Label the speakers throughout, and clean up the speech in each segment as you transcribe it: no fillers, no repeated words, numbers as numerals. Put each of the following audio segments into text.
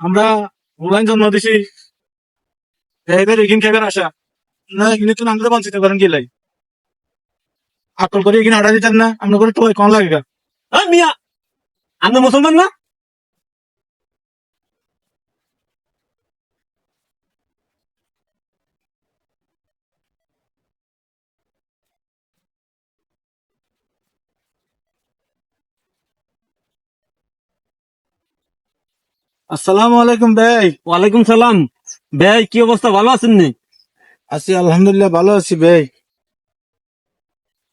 Speaker 1: আমরা অনলাইন জন্ম দিছি এবার এখান খেবার আসা না এখানে তো আমরা বঞ্চিত করেন গেলাই আকল করে এখানে আড়া দিতেন না আমরা করে তো কম লাগে গা।
Speaker 2: মিয়া আমরা মুসলমান না?
Speaker 1: আসসালামু আলাইকুম ভাই।
Speaker 2: ওয়ালাইকুম সালাম। ভাই কি অবস্থা, ভালো আছেন নি?
Speaker 1: আছি আলহামদুলিল্লাহ ভালো আছি ভাই।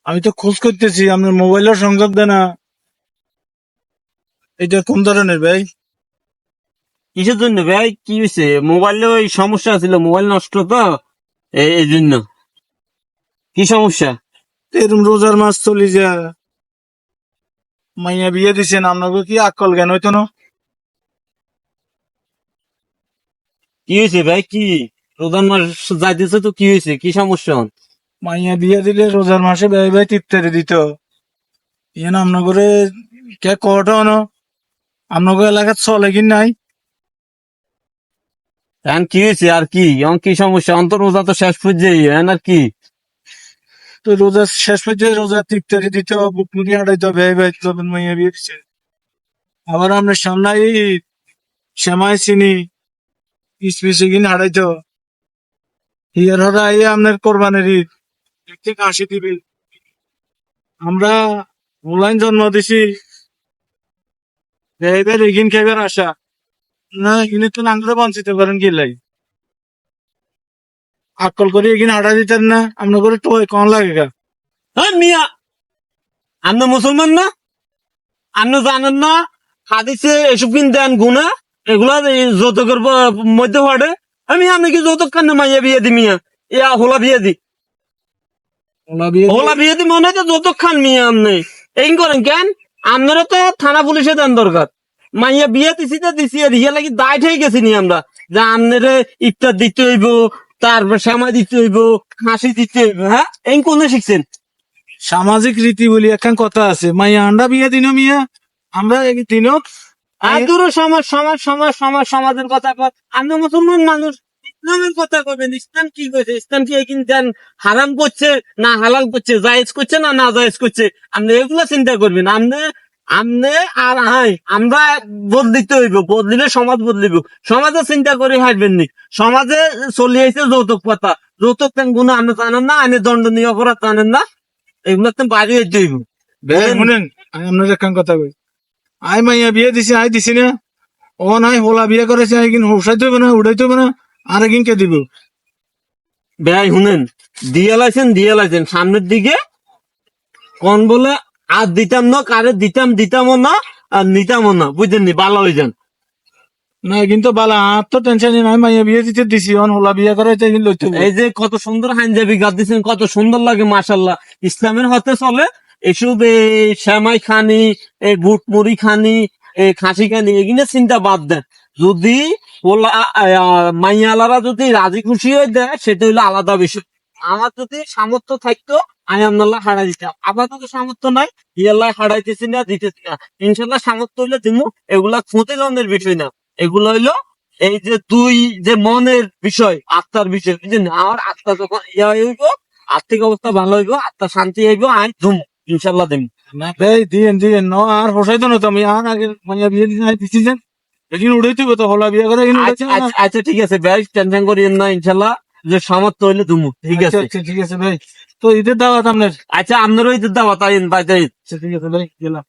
Speaker 1: আমি তো খোঁজ করতেছি আপনার মোবাইলের সংযোগ দেয় না, এটা কোন ধরনের ভাই?
Speaker 2: কিসের জন্য ভাই, কি হয়েছে? মোবাইলে ওই সমস্যা ছিল, মোবাইল নষ্ট তো এই জন্য। কি সমস্যা?
Speaker 1: এরকম রোজার মাস চলি যা মাইয়া বিয়ে দিছেন আপনাকে কি আকল জ্ঞান হইতো না?
Speaker 2: কি হয়েছে ভাই, কি প্রধান মাস যাইতেছে তো, কি হয়েছে, কি সমস্যা?
Speaker 1: মাইয়া বিয়ে দিলে রোজার মাসে ভাই ভাই টিপতে দিত ইয়ে না আপনাকে কে কটা না আপনাকে এলাকার চলে কি নাই?
Speaker 2: এখন কি হয়েছে আর কি, এখন কি সমস্যা? অন্তর রোজা তো শেষ পর্যায়ে, এখন আর কি?
Speaker 1: তো রোজা শেষ পর্যায়ে রোজা টিপতে দিত বুক মুড়ি হাঁটাইতো ভাই ভাই তখন মাইয়া বিয়ে দিচ্ছে। আবার আপনার সামনে ঈদ শ্যামাই চিনি স্পেসে কিনে হাঁটাইতো হিয়ার হরা আইয়া আপনার কোরবানের ঈদ দেখতে হাসি দিবি। আমরা অনলাইন জন্ম দিছি এবার এগিন খেবার আসা না এখানে তো আমরা বঞ্চিত করেন গেলাই আকল করে এখানে আড়া দিতেন না আমরা করে তো কম লাগে গা।
Speaker 2: মিয়া আমরা মুসলমান না? আপনি জানেন না হাদিসে এসব কিনতে আন গুনা, এগুলা যৌতুকের মধ্যে পড়ে। আমি কি যৌতুক কান্না মাইয়া বিয়ে দি মিয়া? ইয়া হোলা বিয়ে দি, হোলা বিয়ে দি মনে হয় যৌতুক খান মিয়া। আপনি এই করেন কেন? আপনারা তো থানা পুলিশে দেন দরকার। মাইয়া বিয়ে দিছি তো দিছি, আর ইয়া লাগি দায় হয়ে গেছি নি আমরা, যে আপনারে ইফতার দিতে হইব, তারপর শ্যামা দিতে হইব, হাসি দিতে হইব। হ্যাঁ, এই কোন শিখছেন?
Speaker 1: সামাজিক রীতি বলি একখান কথা আছে মাইয়া আন্ডা বিয়ে দিন মিয়া আমরা দিনক
Speaker 2: আদুরো সমাজ সমাজ সমাজ সমাজ সমাজের কথা কর। আমরা মুসলমান মানুষ, ইসলামের কথা কবেন। ইসলাম কি করছে? ইসলাম কি এখানে দেন হারাম করছে না হালাল করছে, জায়েজ করছে না না জায়েজ করছে? আপনি এগুলা চিন্তা করবেন। আপনি আপনি আর হাই আমরা বদলিতে হইব, বদলিলে সমাজ বদলিব। সমাজে চিন্তা করে হাঁটবেন নি। সমাজে চলে আইছে যৌতুক কথা, যৌতুক তেন গুণ আপনি জানেন না, আইনে দণ্ডনীয় অপরাধ জানেন না, এগুলো তো বাইরে হইতে হইব।
Speaker 1: শুনেন আমি আপনার একখান কথা কই আই মাইয়া বিয়ে দিছি আই দিছি না ও নাই হোলা বিয়ে করেছে একদিন হোসাইতে হবে না উড়াইতে হবে না আর একদিন কে দিব?
Speaker 2: ভাই শুনেন, দিয়ে লাইছেন সামনের দিকে কোন বলে আর দিতাম না, কারে দিতামও না আর নিতামও না, বুঝলেন নি? ভালো হয়ে যান।
Speaker 1: না কিন্তু বালা আর তো টেনশন নাই মাইয়া বিয়ে দিতে দিছি অন হোলা বিয়ে করাইতে একদিন লইতে হবে।
Speaker 2: এই যে কত সুন্দর হাইনজাবি গাদ দিচ্ছেন, কত সুন্দর লাগে মাশাল্লাহ। ইসলামের হতে চলে এসব শ্যামাই খানি, এই বুট মুড়ি খানি, এই খাসি খানি, এগুলো চিন্তা বাদ দেন। যদি মাইয়ালারা যদি রাজি খুশি হয়ে দেয় সেটা হইলো আলাদা বিষয়। আমার যদি সামর্থ্য থাকতো আমি আপনার হারাই দিতাম, আপাতত সামর্থ্য নাই, ইয়াল্লাহ হারাইতেছি না, দিতেছি না। ইনশাল্লাহ সামর্থ্য হইলে দিমু। এগুলা ক্ষতিলনের বিষয় না, এগুলো হইলো এই যে তুই যে মনের বিষয়, আত্মার বিষয়, বুঝলেন? আমার আত্মা যখন ইয়া হইব, আর্থিক অবস্থা ভালো হইব, আত্মা শান্তি হইব, আমি ধুম ইনশাল্লাহ দিম।
Speaker 1: না ভাই দিয়েন দিয়েন ন আর হোসাইতো না তো আমি আর আগে মাইয়া বিয়ে দিছি আই দিছি যেন একদিন উড়াইতে হবে তো হোলা বিয়ে করে একদিন উড়াইতে হবে না।
Speaker 2: আচ্ছা ঠিক আছে ভাই, টেনশন করিয়েন না, ইনশাল্লাহ যে সামর্থ্য হইলে ধুমু। ঠিক
Speaker 1: আচ্ছা
Speaker 2: আছে,
Speaker 1: আচ্ছা ঠিক আছে ভাই। তো ঈদের দাওয়াত আপনার?
Speaker 2: আচ্ছা আপনারও ঈদের দাওয়াত আইন, বাই।
Speaker 1: আচ্ছা ঠিক আছে ভাই গেলাম।